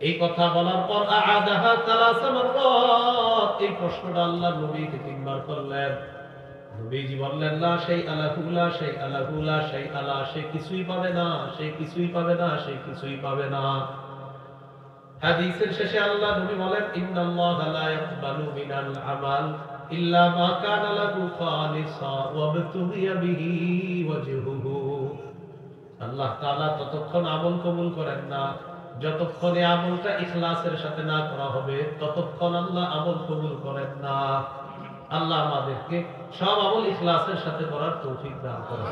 [SPEAKER 1] এই কথা বলার পর আ'আদাহা 3 মাররাত, এই প্রশ্নটা আল্লাহর নবীকে 3 বার করলেন। নবীজি বললেন লা শাইআ লাহু, লা শাইআ লাহু, লা শাইআ লা, সে কিছুই পাবে না, সে কিছুই পাবে না, সে কিছুই পাবে না। হাদিসের শেষে আল্লাহ নবী বলেন ইন্নাল্লাহা লা ইয়াকবালু মিনাল আমাল ইল্লা মা কানা লাহু খালিসা ওয়া বতুগিয়া বিহি ওয়াজহুহু। আল্লাহ তাআলা ততক্ষণ আমল কবুল করেন না যতক্ষণ এই আমলটা ইখলাসের সাথে না করা হবে, ততক্ষণ আল্লাহ আমল কবুল করেন না। আল্লাহ আমাদেরকে সব আমল ইখলাসের সাথে করার তৌফিক দান করেন।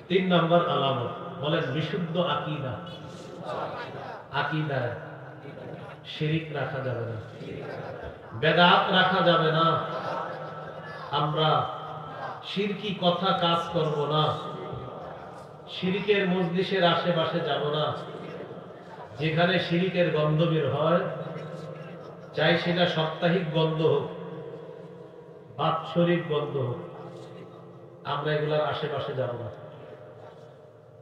[SPEAKER 1] 3 নম্বর আলামত, বলেন বিশুদ্ধ আকীদা। আকীদায় শিরিক রাখা যাবে না, বেদাত রাখা যাবে না। আমরা শিরকি কথা কাজ করব না, শিরিকের মজলিসের আশেপাশে যাব না। যেখানে শিরিকের গন্ধ বের হয়, চাই সেটা সাপ্তাহিক গন্ধ হোক, বাৎসরিক গন্ধ হোক, আমরা এগুলার আশেপাশে যাব না।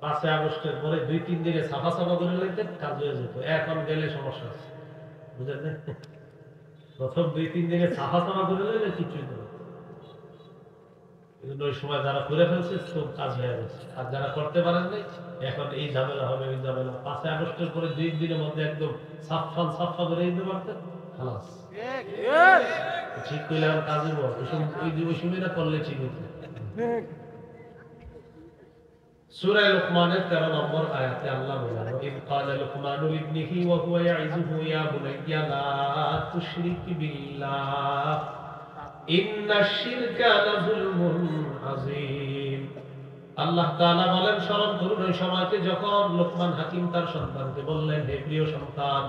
[SPEAKER 1] 5 আগস্টের পরে 2-3 দিনে সাফা সাফা করে লইতে কাজ হয়ে যেত। এখন গেলে সমস্যা আছে, বুঝলেন না? প্রথম 2-3 দিনে সাফা সাফা করে লইলে কিছুই না। ওই সময় যারা করে ফেলছে সব কাজ হয়ে গেছে, আর যারা করতে পারেন নাই এখন এই ঝামেলা হবে, ওই ঝামেলা। 5 আগস্টের পরে 2 দিনের মধ্যে একদম সাফা করে দিতে পারতেন, খালাস ঠিক করলে আমার কাজে বল। ওই সুবিধা করলে ঠিক হতো। সূরা লুকমানের 13 নম্বর আয়াতে আল্লাহ বলেন ইয ক্বালা লুকমানু লিবনিহি ওয়া হুয়া ইয়াইযুহু ইয়া বুনাইয়া লা তুশরিক বিল্লাহ ইন্নাশ শিরকা লাযুলমুন আযীম। আল্লাহ তাআলা বলেন স্মরণ করুন ওই সময়কে যখন লোকমান হাকিম তার সন্তানকে বললেন, হে প্রিয় সন্তান,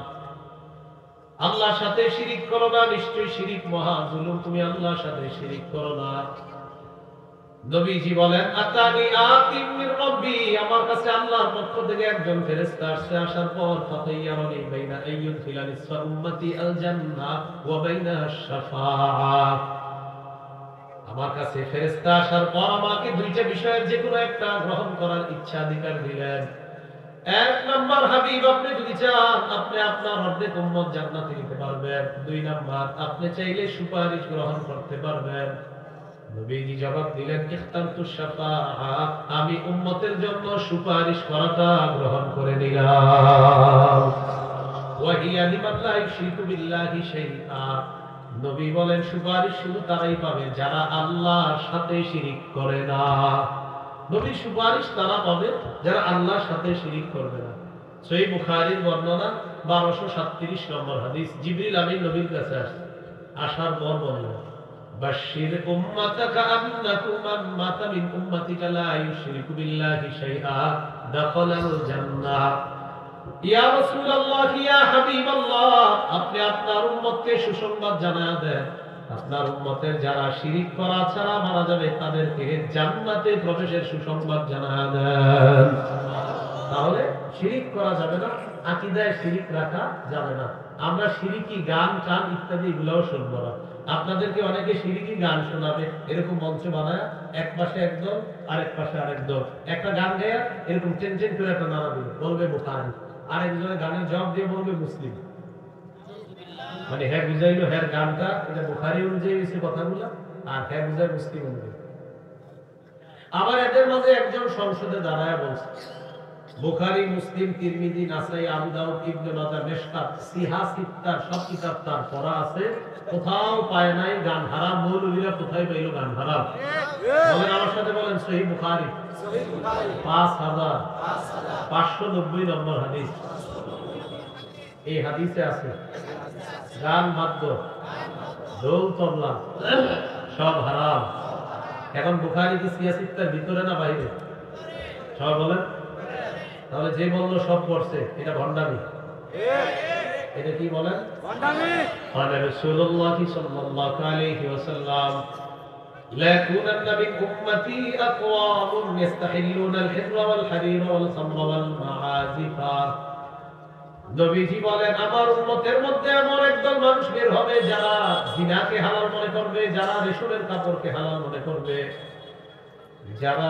[SPEAKER 1] আল্লাহর সাথে শিরিক করো না, নিশ্চয়ই শিরিক মহা জুলুম, তুমি আল্লাহর সাথে শিরিক করো না। নবীজি বলেন আতানি আতিম মির রাব্বি, আমার কাছে আল্লাহর পক্ষ থেকে একজন ফেরেশতা আসছে। আসার পর ফাতাইয়ারানি বাইনা আইয়ুন ফিলানিস উম্মতি আল জান্নাহ ওয়া বাইনা আশ-শাফাআহ। আমার কাছে ফেরেশতা আসার পর আমাকে 2টা বিষয়ের যে কোনো একটা গ্রহণ করার ইচ্ছা অধিকার দিলেন। 1 নাম্বার, হাবিব আপনি যদি চান আপনি আপনার অর্ধেক উম্মত জান্নাতে নিতে পারবেন। 2 নাম্বার, আপনি চাইলে সুপারিশ গ্রহণ করতে পারবেন। নবীজি জবাব দিলেন ইখতারতু শাফাআহ, আমি উম্মতের জন্য সুপারিশ করাটা গ্রহণ করে নিলাম। ওয়া হিয়া লিমান লা ইউশরিকু বিল্লাহি শাইআ, নবী বলেন সুপারিশ শুধু তারাই পাবে যারা আল্লাহর সাথে শিরিক করে না। নবী সুপারিশ তারা পাবে যারা আল্লাহর সাথে শিরিক করবে না। সহিহ বুখারীর বর্ণনা 1237 নম্বর হাদিস। জিবরিল আমিন নবীর কাছে আসার পর বললেন বাশশির উম্মাতাকা আন্নাকু মান মাতা মিন উম্মাতিকা লা ইউশরিকু বিল্লাহি শাইআ দাখালাল জান্নাহ। ইয়া রাসূলুল্লাহ, ইয়া হাবিবাল্লাহ, আপনি আপনার উম্মতকে সুসংবাদ জানায়া দেন, আপনার উম্মতের যারা শিরিক করা ছাড়া মারা যাবে তাদেরকে জান্নাতে প্রবেশের সুসংবাদ জানায়া দেন। তাহলে শিরিক করা যাবে না, আকীদায় শিরিক রাখা যাবে না। আমরা শিরিকি গান টান ইত্যাদি এগুলোও শুনবো না। আপনাদেরকে অনেকে শিরিকি গান শোনাবে, এরকম মঞ্চ বানায় এক পাশে একদল আরেক পাশে আরেক দল, একটা গান গায়া এরকম টেন টেন করে একটা নাড়া দিবে, বলবে বুখারী, আরেকজনের গানের জবাব দিয়ে বলবে মুসলিম। মানে হ্যাঁ বুঝাইলো হ্যাঁ গানটা এটা বুখারী অনুযায়ী হয়েছে কথাগুলো, আর হ্যাঁ বুঝায় মুসলিম অনুযায়ী। আবার এদের মাঝে একজন সংসদে দাঁড়ায় বলছে বুখারী, মুসলিম, তিরমিজি, নাসাই, আবু দাউদ, ইবনে মাজাহ, মিশকাত, সিহা সিত্তার সব কিতাব তার পড়া আছে। কোথাও পায় নাই গান হারাম। মৌলভীরা কোথায় পাইল গান হারাম? বলেন আমার সাথে, বলেন সহিহ বুখারী 5590 নম্বর হাদিস। এই হাদিসে আছে গান, বাদ্য, ঢোল, তবলা সব হারাম। এখন বুখারী কি সিয়াসিত্তার ভিতরে না বাইরে? সব বলেন। তাহলে যে বললো সব পড়ছে, এটা ভণ্ডামি। এটা কি বলেন? ভণ্ডামি। قال رسول الله صلى الله عليه وسلم لا يكونن من أمتي أقوام يستحلون الحر والحرير والخمر والمعازف। নবীজি বলেন আমার উম্মতের মধ্যে এমন একদল মানুষ বের হবে যারা জিনাকে হালাল মনে করবে, যারা রেশমের কাপড়কে হালাল মনে করবে, যারা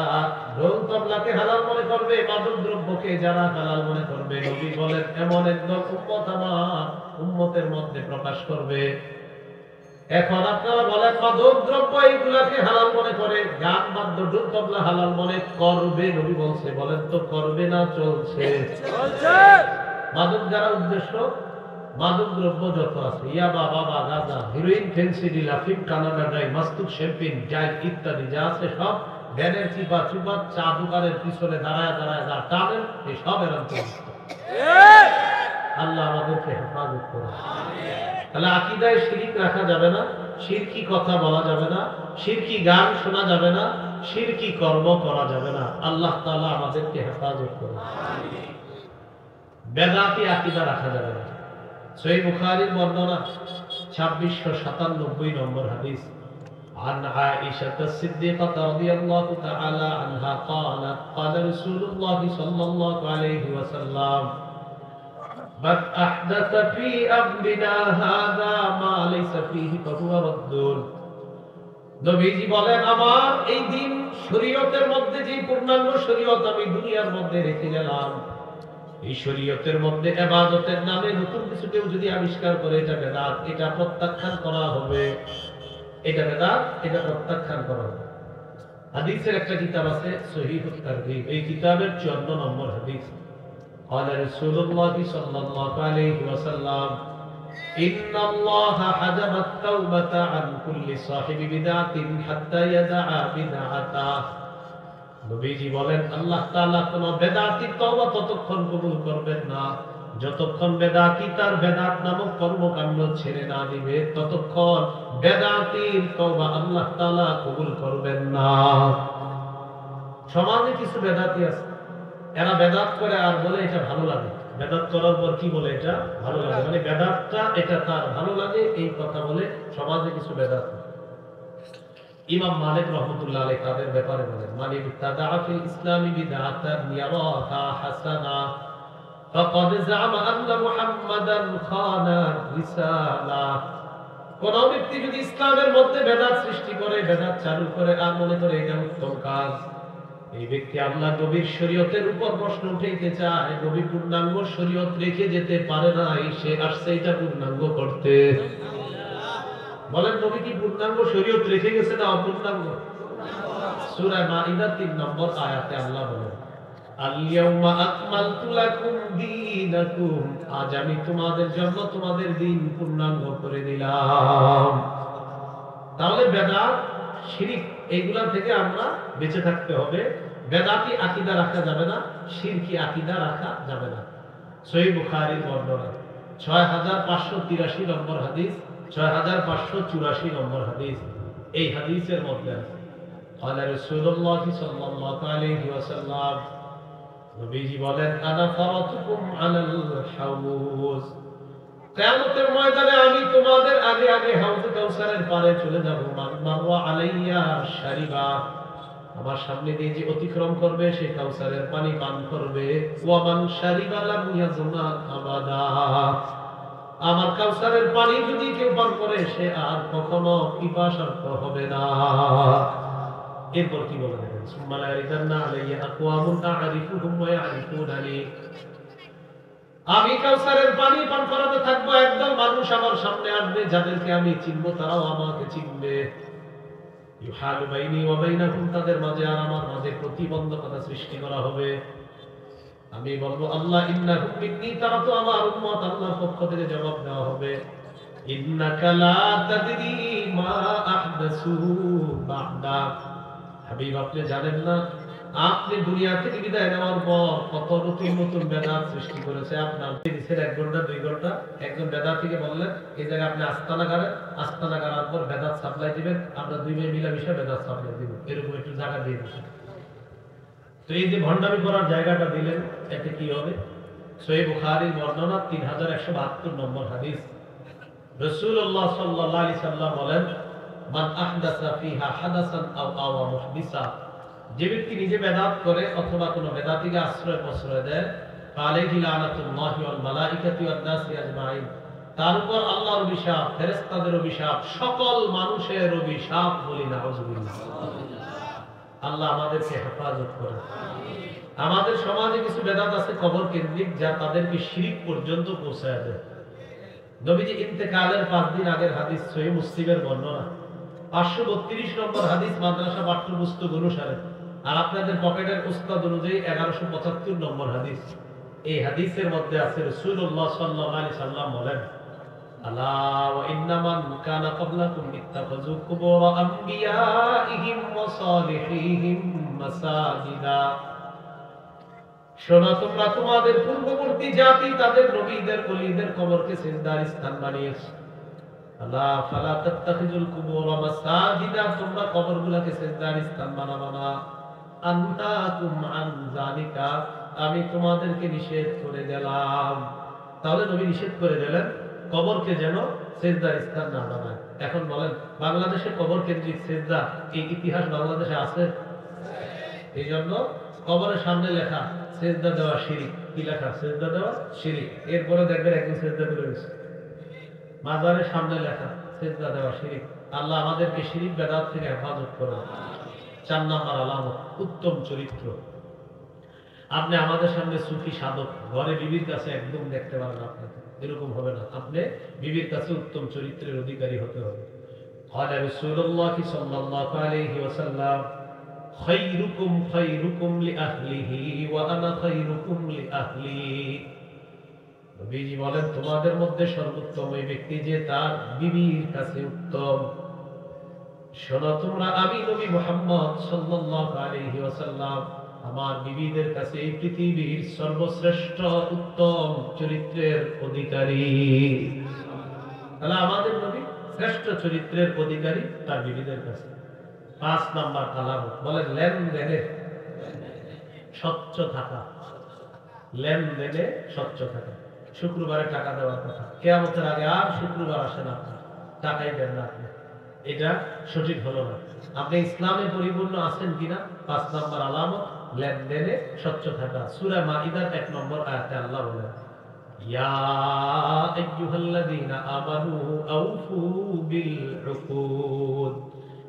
[SPEAKER 1] ঢোল তবলাকে হালাল মনে করবে, মাদক দ্রব্যকে যারা হালাল মনে করবে। নবী বলেন এমন একদল উম্মত আমার উম্মতের মধ্যে প্রকাশ করবে। এখন আপনারা বলেন মাদক দ্রব্য এইগুলাকে হালাল মনে করে, গান, বাদ্য, ঢোল তবলা হালাল মনে করবে। নবী বলছে, বলেন তো করবে না চলছে? মাদক যারা উদ্দেশ্য, মাদক দ্রব্য যত আছে, ইয়াবা, বাবা, গাঁজা, হিরোইন, ফেন্সিডিল, আফিম, কানাডা ড্রাই, মাস্তুক, শ্যাম্পেন, জাইল ইত্যাদি যা আছে সব ভ্যানের চিপা চুপা, চা দোকানের পিছনে দাঁড়ায় দাঁড়ায় যা টানেন, এই সব এরান্ত। আল্লাহ আমাদেরকে হেফাজত করুন। তাহলে আকীদায় শিরক রাখা যাবে না, শিরকি কথা বলা যাবে না, শিরকি গান শোনা যাবে না, শিরকি কর্ম করা যাবে না। আল্লাহ তাআলা আমাদেরকে হেফাজত করুন। বেদাতি আকীদা রাখা যাবে না। সহিহ বুখারীর বর্ণনা 2697 নম্বর হাদিস। عن عائشة الصديقة رضي الله تعالى عنها قالت قال رسول الله صلى الله عليه وسلم من أحدث في أمرنا هذا ما ليس فيه فهو رد। নবীজি বলেন আমার এই দিন শরীয়তের মধ্যে যে পূর্ণাঙ্গ শরীয়ত আমি দুনিয়ার মধ্যে রেখে গেলাম, এই শরীয়তের মধ্যে ইবাদতের নামে নতুন কিছু কেউ যদি আবিষ্কার করে, এটা বেদাত, এটা প্রত্যাখ্যান করা হবে। এটা বেদাত, এটা প্রত্যাখ্যান করা হবে। হাদিসের একটা কিতাব আছে সহিহুত তারগীব, এই কিতাবের 54 নম্বর হাদিস। قال رسول الله صلى الله عليه وسلم إن الله حجب التوبة عن كل صاحب بدعة حتى يدع بدعته। নবীজি বলেন আল্লাহ তাআলা কোন বেদাতীর তওবা ততক্ষণ কবুল করবেন না যতক্ষণ বেদাতী তার বেদাত নামক কর্মকাণ্ড ছেড়ে না দিবে, ততক্ষণ বেদাতীর তওবা আল্লাহ তাআলা কবুল করবেন না। সমাজে কিছু বেদাতী আছে, এরা বেদাত করে আর বলে এটা ভালো লাগে। বেদাত করার পর কি বলে? এটা ভালো লাগে, মানে বেদাতটা এটা তার ভালো লাগে, এই কথা বলে সমাজে কিছু বেদাত। ইমাম মালিক রহমাতুল্লাহ আলাইহি তাদের ব্যাপারে বলেন মান ইবতাদা ফিল ইসলামি বিদআতান ইয়ারাহা হাসানা ফাকাদ জাআমা আন্না মুহাম্মাদান খানা রিসালা। কোন ব্যক্তি যদি ইসলামের মধ্যে বেদাত সৃষ্টি করে, বেদাত চালু করে আর মনে করে এটা উত্তম কাজ, এই ব্যক্তি আল্লাহ নবীর শরীয়তের উপর প্রশ্ন উঠাইতে চায়। নবী পূর্ণাঙ্গ শরীয়ত রেখে যেতে পারে না, সে আসছে এটা পূর্ণাঙ্গ করতে। বলেন নবী কি পূর্ণাঙ্গ শরীয়ত রেখে গেছে না অপূর্ণাঙ্গ? সূরা মাইদা 3 নম্বর আয়াতে আল্লাহ বলেন আল-ইয়াউমা আকমালতু লাকুম দীনাকুম, আজ আমি তোমাদের জন্য তোমাদের দ্বীন পূর্ণাঙ্গ করে দিলাম। তাহলে বেদাত, শিরক এগুলা থেকে আমরা বেঁচে থাকতে হবে। বেদাতি আকীদা রাখা যাবে না, শিরকি আকীদা রাখা যাবে না। সহিহ বুখারীর বর্ণনা 6583 নম্বর হাদিস, 6584 নম্বর হাদিস। এই হাদিসের মধ্যে আছে قال رسول الله صلى الله عليه وسلم নবীজি বলেন আনা ফারাতুকুম আলাল হাউজ, কিয়ামতের ময়দানে আমি তোমাদের আগে আগে হাউজে কাউসারের পারে চলে যাব। মান মারওয়া আলাইয়া শারিবা, আমার সামনে দিয়ে যে অতিক্রম করবে সে কাউসারের পানি পান করবে। ওয়া মান শারিবা লাম ইয়াজমা আবাদা, আমার কাউসারের পানি যদি কেউ পান করে সে আর কখনো পিপাসার্ত হবে না। এরপর কি বলে দেখেন সুম্মা লা ইয়ারিদান্না আলাইয়া আকওয়ামুন আ'রিফুহুম ওয়া ইয়ারিফুনানি, আমি কাউসারের পানি পান করাতে থাকবো, একদল মানুষ আমার সামনে আসবে যাদেরকে আমি চিনবো, তারাও আমাকে চিনবে। ইউহালু বাইনি ওয়া বাইনাকুম, তাদের মাঝে আর আমার মাঝে প্রতিবন্ধকতা সৃষ্টি করা হবে। আমি বলবো আল্লাহ ইন্নাহুম মিন্নি, তারা তো আমার উম্মত। আল্লাহর পক্ষ থেকে জবাব দেওয়া হবে ইন্নাকা লা তাদরি মা আহদাসু বা'দাক। হাবিব, আপনি জানেন না আপনি দুনিয়া থেকে বিদায় নেওয়ার পর কত নতুন নতুন বেদাত সৃষ্টি করেছে আপনার। দিচ্ছেন 1 ঘন্টা 2 ঘন্টা, একজন বেদাত থেকে বললেন এই জায়গায় আপনি আস্তানা গাড়ার পর বেদাত সাপ্লাই দিবেন, আমরা 2 ভাই মিলামিশা বেদাত সাপ্লাই দিব, এরকম একটু জায়গা দিয়ে দিচ্ছেন। তো এই যে ভণ্ডামি করার জায়গাটা দিলেন, এতে কি হবে? সহিহ বুখারীর বর্ণনা 3172 নম্বর হাদিস। রাসূলুল্লাহ সাল্লাল্লাহু আলাইহি সাল্লাম বলেন, মান আহদাসা ফিহা হাদাসান আও আওয়া মুহদিসা, যে ব্যক্তি নিজে বেদাত করে অথবা কোনো বেদাতিকে প্রশ্রয় দেয়, আলাইহি লানাতুল্লাহি ওয়াল মালাইকাতি ওয়ান নাসি আজমাইন, তার উপর আল্লাহর অভিশাপ, ফেরেশতাদের অভিশাপ, সকল মানুষের অভিশাপ। বলি নাউযুবিল্লাহ। আল্লাহ আমাদেরকে হেফাজত করে। আমাদের সমাজে কিছু বেদাত আছে কবর কেন্দ্রিক, যা তাদেরকে শিরক পর্যন্ত পৌঁছায় দেয়। নবীজি ইন্তেকালের 5 দিন আগের হাদিস, সহিহ মুসলিমের বর্ণনা, 532 নম্বর হাদিস মাদ্রাসা পাঠ্যপুস্তক অনুসারে, আর আপনাদের পকেটের উস্তাদ অনুযায়ী 1175 নম্বর হাদিস। এই হাদিসের মধ্যে আছে রাসূলুল্লাহ সাল্লাল্লাহু আলাইহি সাল্লাম বলেন, আলা ওয়া ইন্নামান কানা ক্বাবলাকুম ইত্তাখাযু কুবুর আমবিয়াইহিম ওয়া সালিহিহিম মাসাজিদা। শোনো, তোমরা তোমাদের পূর্ববর্তী জাতি তাদের নবীদের ওলিদের কবরকে সিজদার স্থান বানিয়েছে। আলা ফালা তাত্তাখিজুল কুবুর মাসাজিদা, তোমরা কবরগুলোকে সিজদার স্থান বানাবা না। আনতাকুম আন যালিকা, আমি তোমাদেরকে নিষেধ করে দিলাম। তাহলে নবী নিষেধ করে দিলেন কবরকে যেন সিজদার স্থান না বানায়। এখন বলেন, বাংলাদেশে কবর কেন্দ্রিক সিজদা এই ইতিহাস বাংলাদেশে আছে? এই জন্য কবরের সামনে লেখা সিজদা দেওয়া শিরিক। কি লেখা? সিজদা দেওয়া শিরিক। এরপরে দেখবেন একজন সিজদা করে গেছে। মাজারের সামনে লেখা সিজদা দেওয়া শিরিক। আল্লাহ আমাদেরকে শিরিক বেদাত থেকে হেফাজত করুন। 4 নম্বর আলামত, উত্তম চরিত্র। আপনি আমাদের সামনে সুফি সাধক, ঘরে বিবির কাছে একদম দেখতে পারেন, আপনাকে এরকম হবে না। আপনি বিবির কাছে উত্তম চরিত্রের অধিকারী হতে হবে। قال رسول الله صلى الله عليه وسلم خيركم خيركم لأهله وأنا خيركم لأهلي। নবীজি বলেন, তোমাদের মধ্যে সর্বোত্তম ওই ব্যক্তি যে তার বিবির কাছে উত্তম। শোনো তোমরা, আমি নবী মুহাম্মদ সাল্লাল্লাহু আলাইহি ওয়াসাল্লাম আমার বিবিদের কাছে এই পৃথিবীর সর্বশ্রেষ্ঠ উত্তম চরিত্রের অধিকারী। তাহলে আমাদের নবী শ্রেষ্ঠ চরিত্রের অধিকারী তার বিবিদের কাছে। 5 নাম্বার আলামত, বলেন লেনদেনে স্বচ্ছ থাকা। লেনদেনে স্বচ্ছ থাকা। শুক্রবারে টাকা দেওয়ার কথা, কিয়ামতের আগে আর শুক্রবার আসে না, টাকাই দেন না আপনি, এটা সঠিক হলো না। আপনি ইসলামে পরিপূর্ণ আছেন কিনা? 5 নাম্বার আলামত লেনদেনে স্বচ্ছ থাকা। সূরা মাইদার 1 নম্বর আয়াতে আল্লাহ বলেন, ইয়া আইয়ুহাল্লাযীনা আমানু আউফু বিল উকুদ।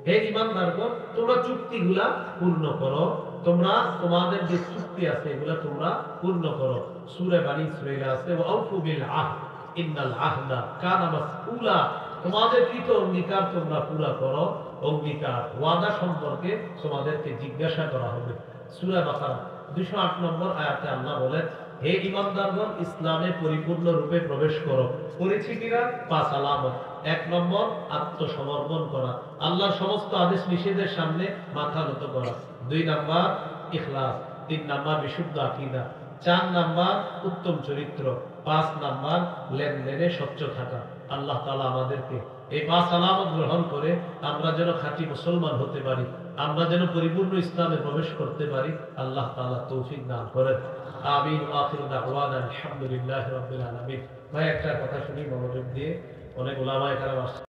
[SPEAKER 1] হে ঈমানদারগণ, তোমরা চুক্তিগুলা পূর্ণ করো। তোমরা তোমাদের যে চুক্তি আছে এগুলা তোমরা পূর্ণ করো। সূরা বনী ইসরাঈল আছে, ওয়া আউফু বিল আহদ ইন্নাল আহদা কানা মাসউলা। তোমাদের কৃত অঙ্গীকার তোমরা পুরা করো। অঙ্গীকার, ওয়াদা সম্পর্কে তোমাদেরকে জিজ্ঞাসা করা হবে। সূরা বাকারা 208 নম্বর আয়াতে আল্লাহ বলেন, হে ঈমানদারগণ, ইসলামে পরিপূর্ণ রূপে প্রবেশ করো। করেছি কিনা? 5 আলামত। 1 নম্বর আত্মসমর্পণ করা, আল্লাহর সমস্ত আদেশ নিষেধের সামনে মাথা নত করা। 2 নাম্বার ইখলাস। 3 নাম্বার বিশুদ্ধ আকীদা। 4 নাম্বার উত্তম চরিত্র। 5 নাম্বার লেনদেনে স্বচ্ছ থাকা। আল্লাহ তাআলা আমাদেরকে এই 5 আলামত গ্রহণ করে আমরা যেন খাঁটি মুসলমান হতে পারি, আমরা যেন পরিপূর্ণ ইসলামে প্রবেশ করতে পারি, আল্লাহ তাআলা তৌফিক দান করেন। আমিন। আখিরু দাওয়ানা আলহামদুলিল্লাহি রাব্বিল আলামিন। ভাই একটা কথা শুনি মনোযোগ দিয়ে, অনেক উলামায়ে কেরাম